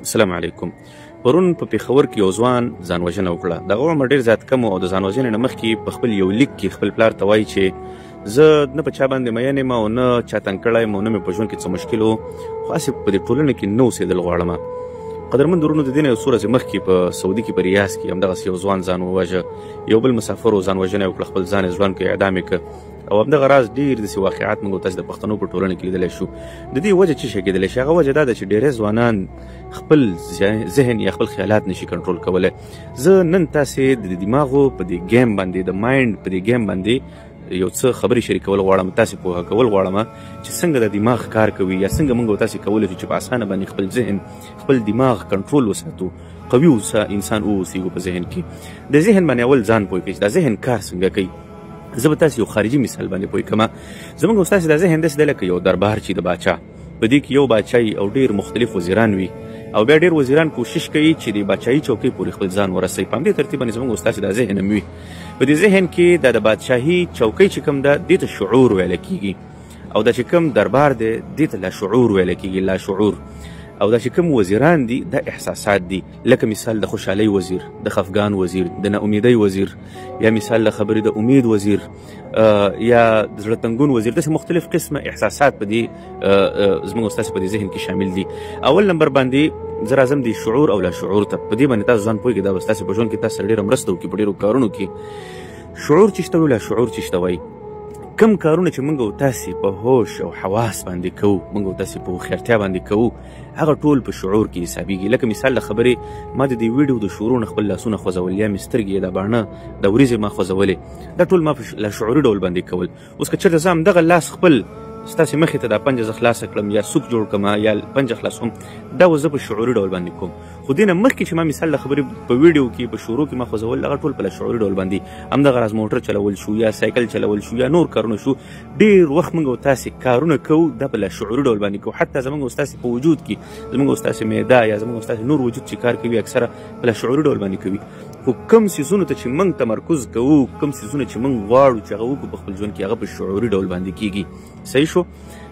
السلام علیکم. پرون په پیښور کې یو ځوان ځان وژنه وکړه. دغه عمر ډېر زیات کم او د ځان وژنې نه مخکې په خپل یو لیک کې خپل پلار ته وایي چې زه نه په چا باندې مین یم او نه چا تنګ کړی یم او نه مې په ژوند کې څه مشکل و، خو هسې په دې ټولنه کې نه اوسېدل غواړم. قدرمن ورونو، د دې نه یو څو ورځې مخکې په سعودي کې په ریاض کې همدغسې یو ځوان ځان وواژه. یو بل مسافر و ځان وژنه یې وکړه، خپل ځان یې ځوان کړ، اعدام یې کړ. او همدغه راز ډېر داسې واقعات موږ تاسې د پښتنو په ټولنه کې لیدلی شو. د دې وجه څه شی کېدلی شي؟ هغه وجه دا ده چې ډېری ځوانان خپل ذهن یا خپل خیالات نشي کنټرول کولی. زه نن تاسې د دماغو په دې ګیم باندې، د مایند په دې ګیم باندې یو څه خبرې شریکول غواړم، تاسې پوهه کول غواړم چې څنګه د دماغ کار کوي یا څنګه موږ تاسې کولی شو چې په اسانه باندې خپل ذهن، خپل دماغ کنټرول وساتو، قوي انسان واوسېږو په ذهن کې. د ذهن باندې اول ځان پوه کړئ چې دا ذهن کار څنګه کوي. زه به تاسې یو خارجي مثال باندې پوه کوم. زموږ ستاسې دا ذهن داسې دی لکه یو دربار چې د باچا، په دې کې یو باچایي او ډېر مختلف وزیران وي، او بیا ډېر وزیران کوشش کوي چې د باچایي چوکۍ پورې خپل ځان ورسوي. په همدې ترتیب باندې زموږ ستاسې دا ذهن هم وي. په دې ذهن کې د بادشاهي چوکۍ چې کوم ده، دې ته شعور ویلی کېږي، او دا چې کوم دربار دی دې ته لاشعور ویلی کېږي، لاشعور. او دا چې کوم وزیران دي دا احساسات دي، لکه مثال د خوشحالۍ وزیر، د خفګان وزیر، د ناامیدۍ وزیر، یا مثال د خبرې د امید وزیر، یا د زړه تنګون وزیر. داسې مختلف قسمه احساسات په دې زموږ ستاسې په دې ذهن کې شامل دي. اول نمبر باندې زه راځم د شعور او لاشعور ته. په دې باندې تاسو ځان پوهېږئ، دا به ستاسې په ژوند کې تاسو سره ډېره مرسته وکړي په ډېرو کارونو کې. شعور چې شته وي، لاشعور چې شته وایي. کم کارونه چې موږ او تاسې په هوش او حواس باندې کوو، موږ او تاسې په هوښیارتیا باندې کوو، هغه ټول په شعور کې حسابېږي. لکه مثال د خبرې، ما د دې ویډیو د شعورونه خپل لاسونه خوځول، یا مې سترګې، دا باڼه، د وریځې ما خوځولې، دا ټول ما په لاشعوري ډول باندې کول. اوس که چېرته زه همدغه لاس خپل ستاسې مخې ته دا پنجه زه خلاصه کړم یا سوک جوړ کړم یا پنجه خلاصوم، دا به زه په شعوري ډول باندې کوم. خو دې نه مخکې چې ما مثال د خبرې په ویډیو کې په شروع کې ما خوځول، هغه ټول په لاشعوري ډول باندې. همدغه راز موټر چلول شو یا سایکل چلول شو یا نور کارونه شو، ډېر وخت موږ او تاسې کارونه کوو دا په لاشعوري ډول باندې کوو. حتی زموږ او ستاسې په وجود کې، زموږ او ستاسې معده یا زموږ او ستاسې نور وجود چې کار کوي اکثره په لاشعوري ډول باندې کوي. خو کوم څیزونو ته چې موږ تمرکز کوو، کوم څیزونه چې موږ غواړو چې هغه وکړو په خپل ژوند کې، هغه په شعوري ډول باندې کېږي. صحیح شو؟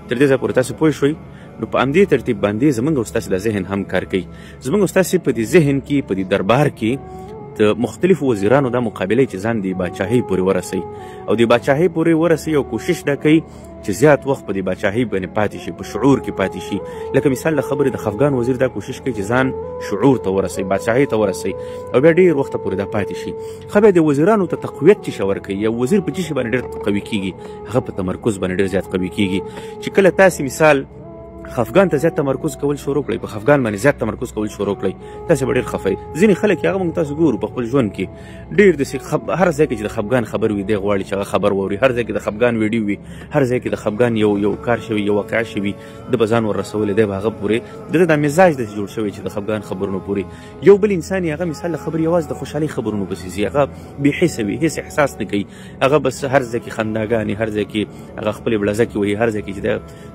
تر دې ځایه پورې تاسې پوه شوئ؟ نو په همدې ترتیب باندې زموږ او ستاسې د ذهن هم کار کوي. زموږ او ستاسې په دې ذهن کې، په دې دربار کې د مختلفو وزیرانو دا مقابله چې ځان د باچاهۍ پورې ورسوي، او د باچاهۍ پورې ورسوي او کوشش دا کوي چې زیات وخت په دې باچاهۍ باندې پاتې شي، په شعور کې پاتې شي. لکه مثال د خبرې د خفګان وزیر دا کوشش کوي چې ځان شعور ته ورسوي، باچاهۍ ته ورسوي، او بیا ډېر وخته پورې دا پاتې شي. ښه، بیا د وزیرانو ته تقویت چې شه ورکوي. یو وزیر په څه شي باندې ډېر قوي کېږي؟ هغه په تمرکز باندې ډېر زیات قوي کېږي. چې کله تاسې مثال خفګان ته زیات تمرکز کول شروع کړئ، په خفګان باندې زیات تمرکز کول شروع کړئ، تاسې به ډېر خفئ. ځینې خلک هغه موږ تاسو ګورو په خپل ژوند کې ډېر داسې هر ځای کې چې د خفګان خبر وي، دی غواړي چې هغه خبر واوري. هر ځای کې د خفګان ویډیو وي، هر ځای کې د خفګان یو کار شوی، یو واقعه شوي، د به ځان ور رسولی، دی به هغه پورې د ده دا مزاج داسې جوړ شوی چې د خفګان خبرونو پورې. یو بل انسان یې هغه مثال د خبرې یوازې د خوشحالۍ خبرونو پسې ځي، هغه بې حسه وي، هېڅ احساس نه کوي. هغه بس هر ځای کې خنداګانې، هر ځای کې هغه خپلې بړزکې وهي، هر ځای کې چې د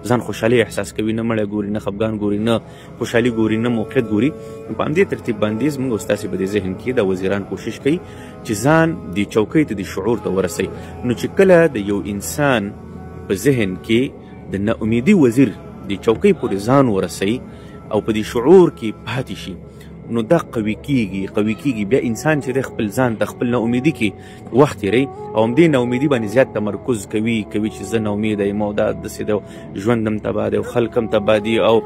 ځان خوشحالۍ احساس کوي، نه مړی ګوري، نه خفګان ګوري، نه خوشحالي ګوري، نه موقعیت ګوري. په همدې ترتیب باندې زموږ او ستاسې په دې ذهن کې دا وزیران کوشش کوي چې ځان دې چوکۍ ته، دې شعور ته ورسوي. نو چې کله د یو انسان په ذهن کې د ناامیدي وزیر دې چوکۍ پورې ځان ورسوي او په دې شعور کې پاتې شي، نو دا قوي کېږي. بیا انسان چې د خپل ځان ته، خپل ناامیدي کې وخت تېروي، او همدې ناامیدي باندې زیات تمرکز کوي چې زه ناامیده یم، او دا داسې د ژوند هم تباه دی، او خلک هم تباه دي، او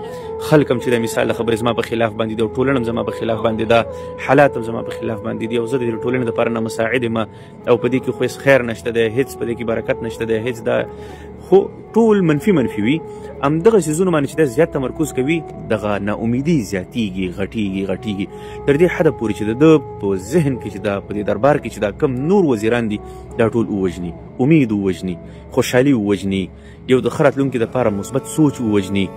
خلک هم چې د مثال د خبرې زما په خلاف باندې دي، او ټولنه هم زما په خلاف باندې ده، حالات هم زما په خلاف باندې دي، او زه د دې ټولنې دپاره نامساعد یم، او په دې کې خو هېڅ خیر نشته دی، هېڅ په دې کې برکت نشته دی، هېڅ دا خو ټول منفي وي. همدغه څیزونو باندې چې دا زیات تمرکز کوي، دغه ناامیدي زیاتېږي، غټېږي تر دې حده پورې چې د ده په ذهن کې چې دا په دې دربار کې چې دا کم نور وزیران دي، دا ټول ووژني، امید ووژني، خوشحالي ووژني، یو د ښه راتلونکي دپاره مثبت سوچ ووژني،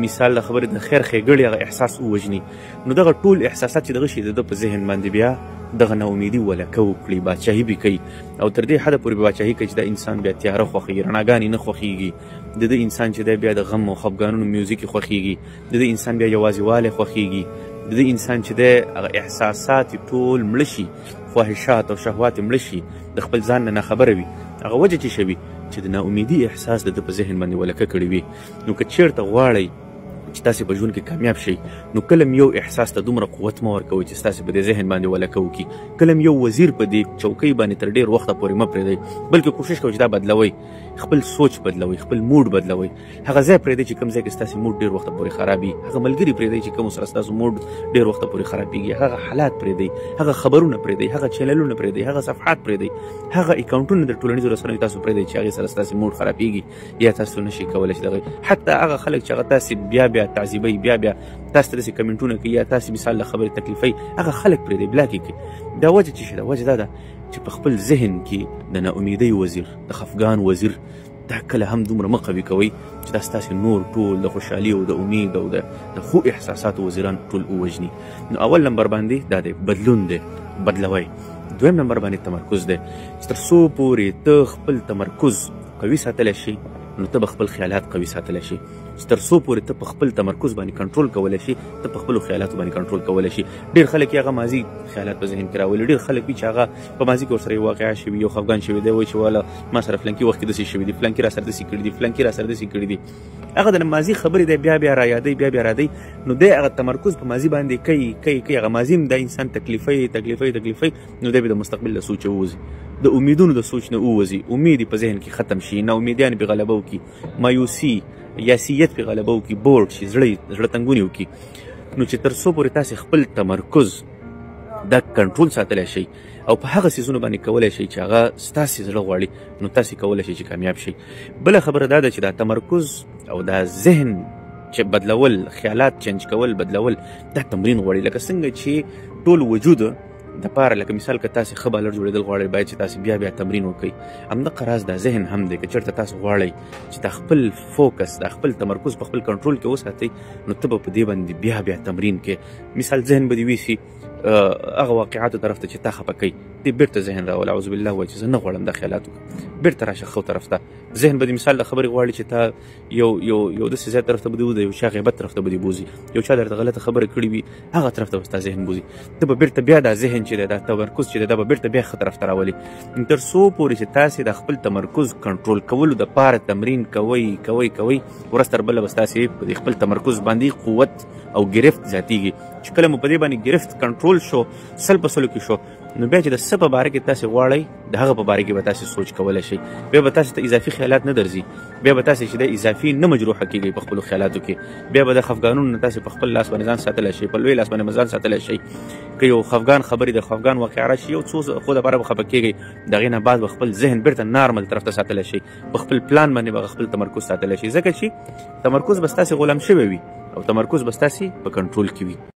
مثال د خبرې د خیر ښېګړې هغه احساس ووژني. نو دغه ټول احساسات چې دغه شي د ده په ذهن باندې بیا دغه ناامیدي ولکه وکړي، باچاهي به کوي، او تر دې حده پورې به باچاهي کوي چې دا انسان بیا تیاره خوښوي، رڼاګانې نه خوښېږي. د ده انسان چې دی بیا د غم او خفګانونو میوزیک یې خوښېږي، د ده انسان بیا یوازېوالی خوښېږي، د ده انسان چې دی هغه احساسات یې ټول مړه شي، خواهشات او شهوات یې مړه شي، د خپل ځان نه ناخبره وي. هغه وجه چې شوي چې د ناامیدي احساس د ده په ذهن باندې ولکه کړی وي. نو که چېرته غواړئ چې تاسې په ژوند کې کامیاب شئ نو کله هم یو احساس ته دومره قوت مه ورکوئ چې ستاسې په دې ذهن باندې ولکه وکړي. کله هم یو وزیر په دې چوکۍ باندې تر ډېر وخته پورې مه پرېږدئ، بلکې کوشش کوئ چې دا بدلوئ، خپل سوچ بدلوئ، خپل موډ بدلوئ. هغه ځای پرېږدئ چې کوم ځای کې ستاسې موډ ډېر وخته پورې خراب وي، هغه ملګري پرېږدئ چې کومو سره ستاسو موډ ډېر وخته پورې خرابېږي، هغه حالات پرېږدئ، هغه خبرونه پرېږدئ، هغه چینلونه پرېږدئ، هغه صفحات پرېږدئ، هغه اکاونټونه د ټولنیزو رسنیو تاسو پرېږدئ چې هغې سره ستاسې موډ خرابېږي یا تاسو نشئ کولی چې دغه حتی هغه خلک چې هغه تاسې بیا تعذیبوي، بیا تاسو ته داسې کمنټونه کوي یا تاسې مثال له خبرې تکلیفوي، هغه خلک پرېږدئ، بلاک یې کړئ. دا وجه څه شی ده؟ وجه دا ده چې په خپل ذهن کې د ناامیدۍ وزیر، د خفګان وزیر دا کله هم دومره مه قوي کوئ چې دا ستاسې نور ټول د خوشحالي او د امید او د ښو احساساتو وزیران ټول ووژني. نو اول نمبر باندې دا دی بدلون دی، بدلوئ. دویم نمبر باندې تمرکز دی چې تر څو پورې ته خپل تمرکز قوي ساتلی شي نو ته به خپل خیالات قوي ساتلی شي. چې تر څو پورې ته په خپل تمرکز باندې کنټرول کولی شي ته په خپلو خیالاتو باندې کنټرول کولی شي. ډېر خلک یې هغه ماضي خیالات په ذهن کې راولي، ډېر خلک وي چې هغه په ماضي کې ورسره یو واقعه شوي، یو خفګان شوی دی، وایي چې واله ما سره فلانکي وخت کې داسې شوي دي، فلانکي را سره داسې کړي دي، فلانکي را سره داسې کړي دي. هغه د ماضي خبرې دی بیا را یادوي، بیا راځي، نو دی هغه تمرکز په ماضي باندې کوي هغه ماضي هم دا انسان تکلیفوي، نو دی به د مستقبل له سوچه ووځي، د امیدونو د سوچ نه ووځي، امید په ذهن کې ختم شي، ناامیدیان به غلبه وکړي، مایوسي یاسیت په غلبه وکړي، بورډ شي، زړه تنګونې وکړي. نو چې تر څو پورې تاسې خپل تمرکز دا کنټرول ساتلی شئ او په هغه څیزونو باندې کولی شئ چې هغه ستاسې زړه غواړي نو تاسې کولی شئ چې کامیاب شئ. بله خبره دا ده چې دا تمرکز او دا ذهن چې بدلول، خیالات چینج کول، بدلول، دا تمرین غواړي. لکه څنګه چې ټول وجود د پاره لکه مثال که تاسې ښه بالر جوړېدل غواړئ باید چې تاسې بیا تمرین وکړئ. همدغه راز دا ذهن هم دی که چېرته تاسو غواړئ چې دا خپل فوکس، دا خپل تمرکز په خپل کنټرول کې وساتئ نو ته به په دې باندې بیا تمرین کې مثال ذهن به دې ویسي هغه واقعاتو طرف ته چې تا خفه کوي دې بیرته ذهن راول اعوذ بالله وایي چې زه نه غواړم دا خیالات وکړم، بیرته راشه ښو طرف ته. ذهن به دې مثال د خبرې غواړي چې تا یو داسې ځای طرف ته به دې وځي، یو چا غیبت طرف ته به دې بوځي، یو چا درته غلطه خبره کړې وي هغه طرف ته به ستا ذهن بوځي، ته به بیرته بیا دا ذهن چې دی دا تمرکز چې دی دا به بیرته بیا ښه طرف ته راولي. تر څو پورې چې تاسې د خپل تمرکز کنټرول کولو دپاره تمرین کوئ ورځ تر بله به ستاسې په خپل تمرکز باندې قوت او ګرفت زیاتیږي. چې کله مو په دې باندې ګرفت کنټرول شو، سل په سلو کې شو، نو بیا چې د څه په باره کې تاسې غواړئ د هغه په باره کې به تاسې سوچ کولی شئ. بیا به تاسې ته اضافي خیالات نه درځي، بیا به تاسې چې د اضافي نه مجروحه کېږئ په خپلو خیالاتو کې، بیا به د خفګانونو نه تاسې په خپل لاس باندې ځان ساتلی شئ، په لوی لاس باندې ځان ساتلی شئ. که یو خفګان خبرې د خفګان واقعه راشي یو څو خو دپاره به خفه کېږئ، د هغې نه بعد به خپل ذهن بیرته نارمل طرف ته ساتلی شئ، په خپل پلان باندې به خپل تمرکز ساتلی شئ، ځکه چې تمرکز به ستاسې غلام شوی وي او تمرکز به ستاسې په کنټرول کې وي.